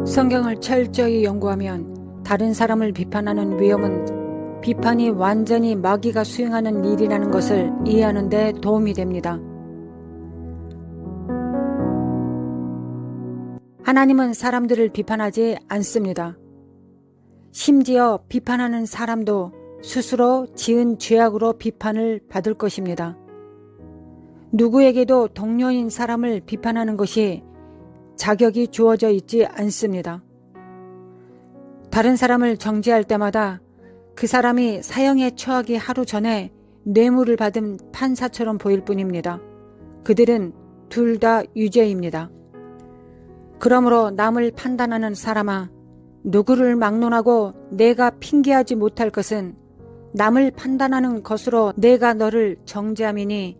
성경을 철저히 연구하면 다른 사람을 비판하는 위험은 비판이 완전히 마귀가 수행하는 일이라는 것을 이해하는 데 도움이 됩니다. 하나님은 사람들을 비판하지 않습니다. 심지어 비판하는 사람도 스스로 지은 죄악으로 비판을 받을 것입니다. 누구에게도 동료인 사람을 비판하는 것이 자격이 주어져 있지 않습니다. 다른 사람을 정죄할 때마다 그 사람이 사형에 처하기 하루 전에 뇌물을 받은 판사처럼 보일 뿐입니다. 그들은 둘 다 유죄입니다. 그러므로 남을 판단하는 사람아, 누구를 막론하고 내가 핑계하지 못할 것은 남을 판단하는 것으로 내가 너를 정죄함이니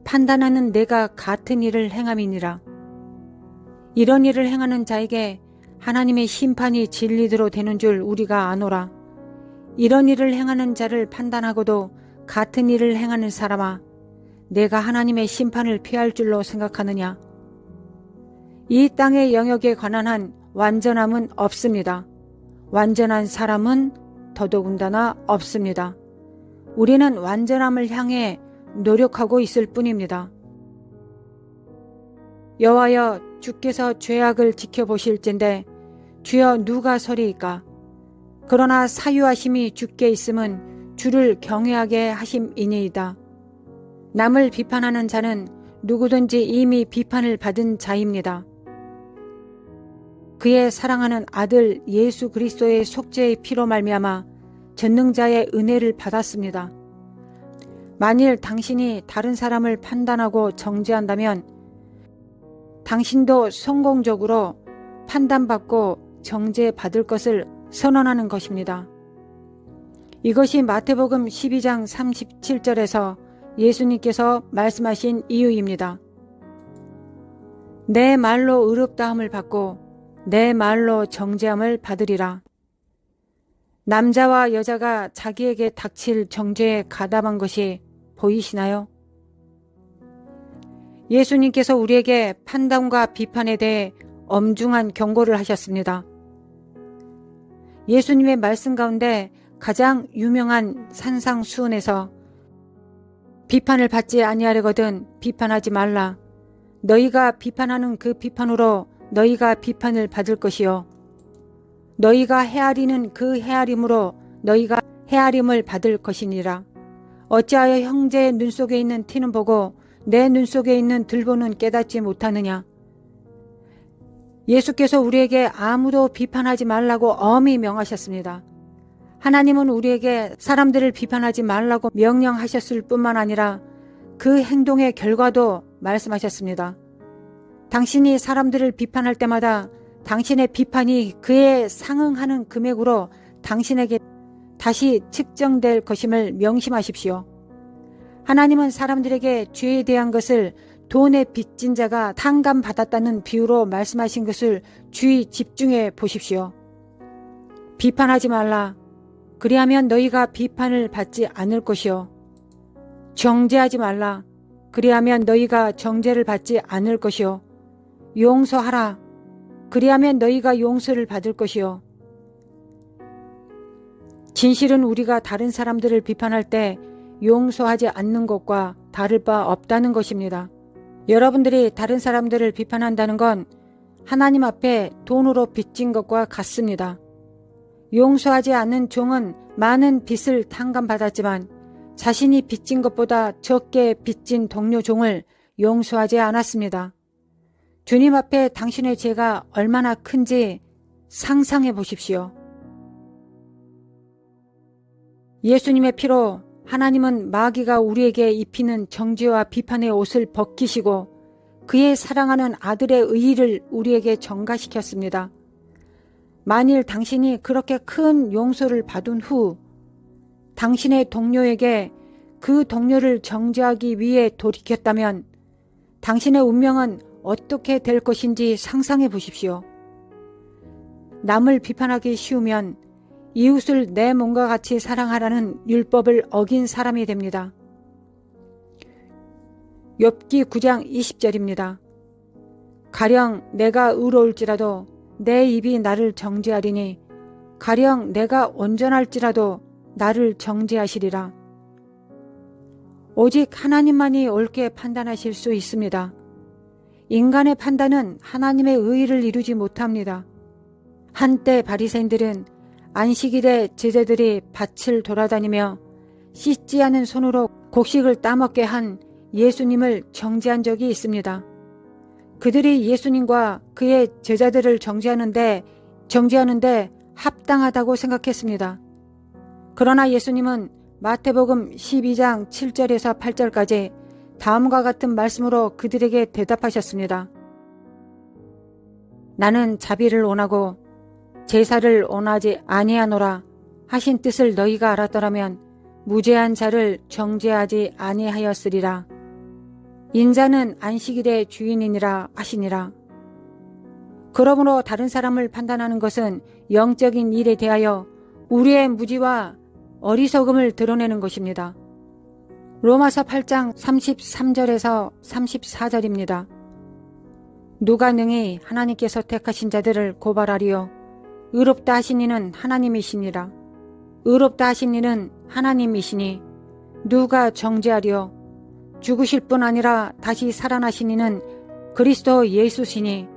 판단하는 내가 같은 일을 행함이니라. 이런 일을 행하는 자에게 하나님의 심판이 진리대로 되는 줄 우리가 아노라. 이런 일을 행하는 자를 판단하고도 같은 일을 행하는 사람아, 내가 하나님의 심판을 피할 줄로 생각하느냐? 이 땅의 영역에 관한 한 완전함은 없습니다. 완전한 사람은 더더군다나 없습니다. 우리는 완전함을 향해 노력하고 있을 뿐입니다. 여호와여, 주께서 죄악을 지켜보실진대 주여 누가 서리이까? 그러나 사유하심이 주께 있음은 주를 경외하게 하심이니이다. 남을 비판하는 자는 누구든지 이미 비판을 받은 자입니다. 그의 사랑하는 아들 예수 그리스도의 속죄의 피로 말미암아 전능자의 은혜를 받았습니다. 만일 당신이 다른 사람을 판단하고 정죄한다면 당신도 성공적으로 판단받고 정죄받을 것을 선언하는 것입니다. 이것이 마태복음 12장 37절에서 예수님께서 말씀하신 이유입니다. 내 말로 의롭다함을 받고 내 말로 정죄함을 받으리라. 남자와 여자가 자기에게 닥칠 정죄에 가담한 것이 보이시나요? 예수님께서 우리에게 판단과 비판에 대해 엄중한 경고를 하셨습니다. 예수님의 말씀 가운데 가장 유명한 산상수훈에서 비판을 받지 아니하려거든 비판하지 말라. 너희가 비판하는 그 비판으로 너희가 비판을 받을 것이요. 너희가 헤아리는 그 헤아림으로 너희가 헤아림을 받을 것이니라. 어찌하여 형제의 눈 속에 있는 티는 보고 내 눈 속에 있는 들보는 깨닫지 못하느냐. 예수께서 우리에게 아무도 비판하지 말라고 엄히 명하셨습니다. 하나님은 우리에게 사람들을 비판하지 말라고 명령하셨을 뿐만 아니라 그 행동의 결과도 말씀하셨습니다. 당신이 사람들을 비판할 때마다 당신의 비판이 그에 상응하는 금액으로 당신에게 다시 측정될 것임을 명심하십시오. 하나님은 사람들에게 죄에 대한 것을 돈에 빚진 자가 탕감받았다는 비유로 말씀하신 것을 주의 집중해 보십시오. 비판하지 말라. 그리하면 너희가 비판을 받지 않을 것이요. 정죄하지 말라. 그리하면 너희가 정죄를 받지 않을 것이요. 용서하라. 그리하면 너희가 용서를 받을 것이요. 진실은 우리가 다른 사람들을 비판할 때 용서하지 않는 것과 다를 바 없다는 것입니다. 여러분들이 다른 사람들을 비판한다는 건 하나님 앞에 돈으로 빚진 것과 같습니다. 용서하지 않는 종은 많은 빚을 탕감받았지만 자신이 빚진 것보다 적게 빚진 동료 종을 용서하지 않았습니다. 주님 앞에 당신의 죄가 얼마나 큰지 상상해 보십시오. 예수님의 피로 하나님은 마귀가 우리에게 입히는 정죄와 비판의 옷을 벗기시고 그의 사랑하는 아들의 의의를 우리에게 전가시켰습니다. 만일 당신이 그렇게 큰 용서를 받은 후 당신의 동료에게 그 동료를 정죄하기 위해 돌이켰다면 당신의 운명은 어떻게 될 것인지 상상해 보십시오. 남을 비판하기 쉬우면 이웃을 내 몸과 같이 사랑하라는 율법을 어긴 사람이 됩니다. 욥기 9장 20절입니다. 가령 내가 의로울지라도 내 입이 나를 정죄하리니 가령 내가 온전할지라도 나를 정죄하시리라. 오직 하나님만이 옳게 판단하실 수 있습니다. 인간의 판단은 하나님의 의의를 이루지 못합니다. 한때 바리새인들은 안식일에 제자들이 밭을 돌아다니며 씻지 않은 손으로 곡식을 따먹게 한 예수님을 정죄한 적이 있습니다. 그들이 예수님과 그의 제자들을 정죄하는데 합당하다고 생각했습니다. 그러나 예수님은 마태복음 12장 7절에서 8절까지 다음과 같은 말씀으로 그들에게 대답하셨습니다. 나는 자비를 원하고 제사를 원하지 아니하노라 하신 뜻을 너희가 알았더라면 무죄한 자를 정죄하지 아니하였으리라. 인자는 안식일의 주인이니라 하시니라. 그러므로 다른 사람을 판단하는 것은 영적인 일에 대하여 우리의 무지와 어리석음을 드러내는 것입니다. 로마서 8장 33절에서 34절입니다. 누가 능히 하나님께서 택하신 자들을 고발하리요? 의롭다 하신 이는 하나님이시니라. 의롭다 하신 이는 하나님이시니 누가 정죄하리요? 죽으실 뿐 아니라 다시 살아나신 이는 그리스도 예수시니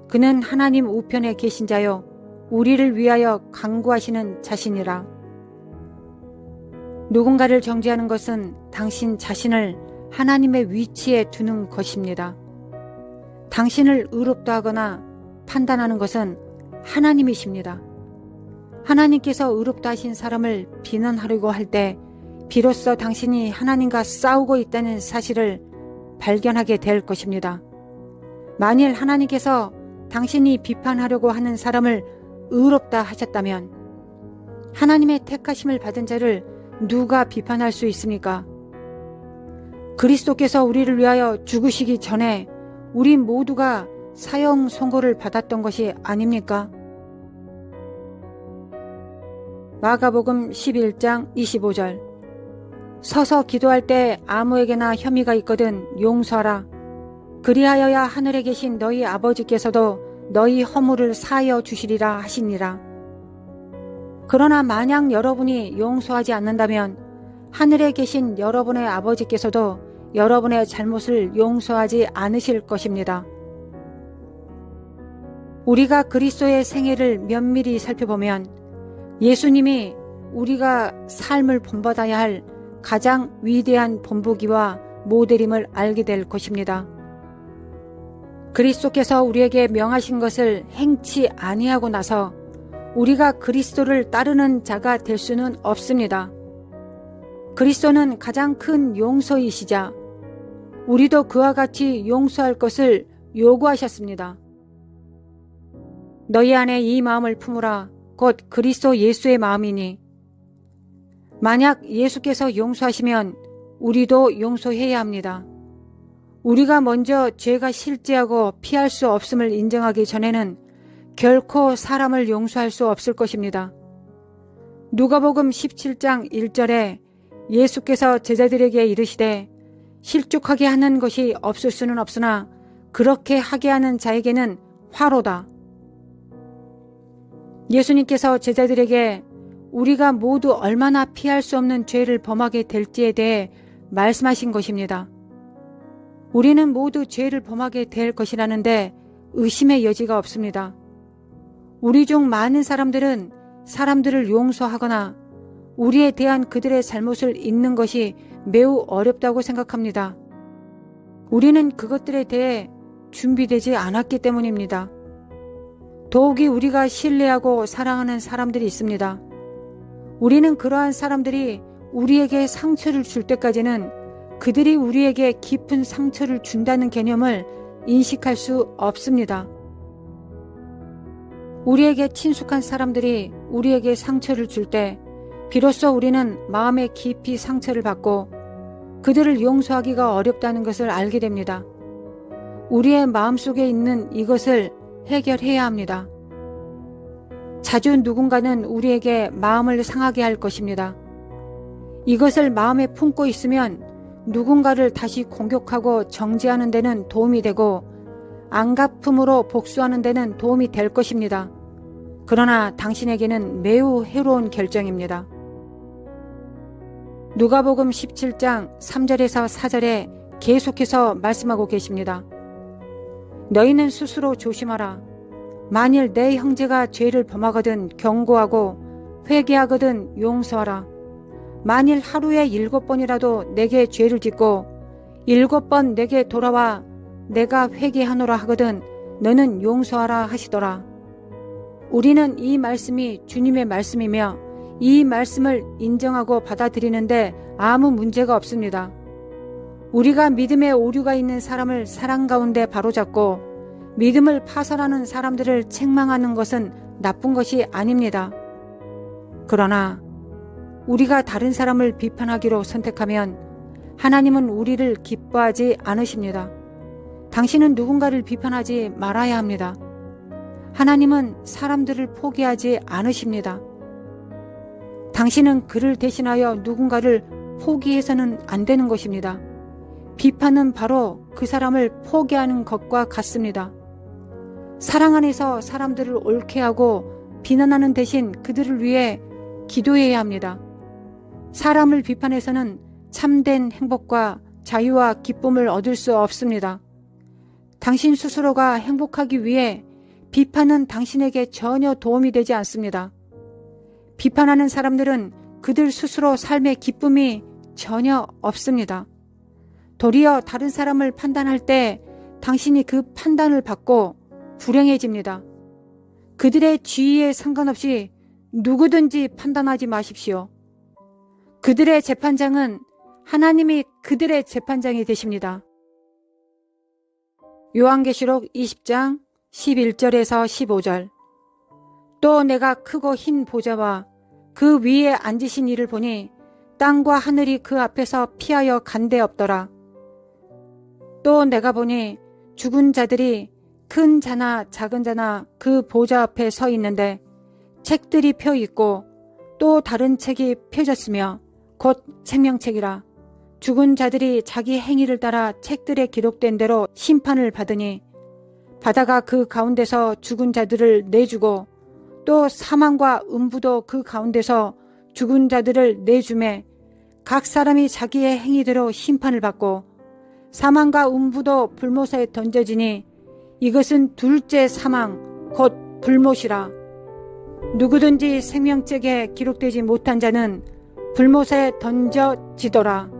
그는 하나님 우편에 계신 자요 우리를 위하여 간구하시는 자시니라. 누군가를 정죄하는 것은 당신 자신을 하나님의 위치에 두는 것입니다. 당신을 의롭다 하거나 판단하는 것은 하나님이십니다. 하나님께서 의롭다 하신 사람을 비난하려고 할 때 비로소 당신이 하나님과 싸우고 있다는 사실을 발견하게 될 것입니다. 만일 하나님께서 당신이 비판하려고 하는 사람을 의롭다 하셨다면 하나님의 택하심을 받은 자를 누가 비판할 수 있습니까? 그리스도께서 우리를 위하여 죽으시기 전에 우리 모두가 사형 선고를 받았던 것이 아닙니까? 마가복음 11장 25절 서서 기도할 때 아무에게나 혐의가 있거든 용서하라. 그리하여야 하늘에 계신 너희 아버지께서도 너희 허물을 사하여 주시리라 하시니라. 그러나 만약 여러분이 용서하지 않는다면 하늘에 계신 여러분의 아버지께서도 여러분의 잘못을 용서하지 않으실 것입니다. 우리가 그리스도의 생애를 면밀히 살펴보면 예수님이 우리가 삶을 본받아야 할 가장 위대한 본보기와 모델임을 알게 될 것입니다. 그리스도께서 우리에게 명하신 것을 행치 아니하고 나서 우리가 그리스도를 따르는 자가 될 수는 없습니다. 그리스도는 가장 큰 용서이시자 우리도 그와 같이 용서할 것을 요구하셨습니다. 너희 안에 이 마음을 품으라 곧 그리스도 예수의 마음이니 만약 예수께서 용서하시면 우리도 용서해야 합니다. 우리가 먼저 죄가 실제하고 피할 수 없음을 인정하기 전에는 결코 사람을 용서할 수 없을 것입니다. 누가복음 17장 1절에 예수께서 제자들에게 이르시되 실족하게 하는 것이 없을 수는 없으나 그렇게 하게 하는 자에게는 화로다. 예수님께서 제자들에게 우리가 모두 얼마나 피할 수 없는 죄를 범하게 될지에 대해 말씀하신 것입니다. 우리는 모두 죄를 범하게 될 것이라는데 의심의 여지가 없습니다. 우리 중 많은 사람들은 사람들을 용서하거나 우리에 대한 그들의 잘못을 잊는 것이 매우 어렵다고 생각합니다. 우리는 그것들에 대해 준비되지 않았기 때문입니다. 더욱이 우리가 신뢰하고 사랑하는 사람들이 있습니다. 우리는 그러한 사람들이 우리에게 상처를 줄 때까지는 그들이 우리에게 깊은 상처를 준다는 개념을 인식할 수 없습니다. 우리에게 친숙한 사람들이 우리에게 상처를 줄 때 비로소 우리는 마음에 깊이 상처를 받고 그들을 용서하기가 어렵다는 것을 알게 됩니다. 우리의 마음속에 있는 이것을 해결해야 합니다. 자주 누군가는 우리에게 마음을 상하게 할 것입니다. 이것을 마음에 품고 있으면 누군가를 다시 공격하고 정죄하는 데는 도움이 되고 안갚음으로 복수하는 데는 도움이 될 것입니다. 그러나 당신에게는 매우 해로운 결정입니다. 누가복음 17장 3절에서 4절에 계속해서 말씀하고 계십니다. 너희는 스스로 조심하라. 만일 내 형제가 죄를 범하거든 경고하고 회개하거든 용서하라. 만일 하루에 7번이라도 내게 죄를 짓고 7번 내게 돌아와 내가 회개하노라 하거든 너는 용서하라 하시더라. 우리는 이 말씀이 주님의 말씀이며 이 말씀을 인정하고 받아들이는데 아무 문제가 없습니다. 우리가 믿음에 오류가 있는 사람을 사랑 가운데 바로잡고 믿음을 파설하는 사람들을 책망하는 것은 나쁜 것이 아닙니다. 그러나 우리가 다른 사람을 비판하기로 선택하면 하나님은 우리를 기뻐하지 않으십니다. 당신은 누군가를 비판하지 말아야 합니다. 하나님은 사람들을 포기하지 않으십니다. 당신은 그를 대신하여 누군가를 포기해서는 안 되는 것입니다. 비판은 바로 그 사람을 포기하는 것과 같습니다. 사랑 안에서 사람들을 옳게 하고 비난하는 대신 그들을 위해 기도해야 합니다. 사람을 비판해서는 참된 행복과 자유와 기쁨을 얻을 수 없습니다. 당신 스스로가 행복하기 위해 비판은 당신에게 전혀 도움이 되지 않습니다. 비판하는 사람들은 그들 스스로 삶의 기쁨이 전혀 없습니다. 도리어 다른 사람을 판단할 때 당신이 그 판단을 받고 불행해집니다. 그들의 지위에 상관없이 누구든지 판단하지 마십시오. 그들의 재판장은 하나님이 그들의 재판장이 되십니다. 요한계시록 20장 11절에서 15절. 또 내가 크고 흰 보좌와 그 위에 앉으신 이를 보니 땅과 하늘이 그 앞에서 피하여 간 데 없더라. 또 내가 보니 죽은 자들이 큰 자나 작은 자나 그 보좌 앞에 서 있는데 책들이 펴 있고 또 다른 책이 펴졌으며 곧 생명책이라. 죽은 자들이 자기 행위를 따라 책들에 기록된 대로 심판을 받으니 바다가 그 가운데서 죽은 자들을 내주고 또 사망과 음부도 그 가운데서 죽은 자들을 내주매 각 사람이 자기의 행위대로 심판을 받고 사망과 음부도 불못에 던져지니 이것은 둘째 사망 곧 불못이라. 누구든지 생명책에 기록되지 못한 자는 불못에 던져지더라.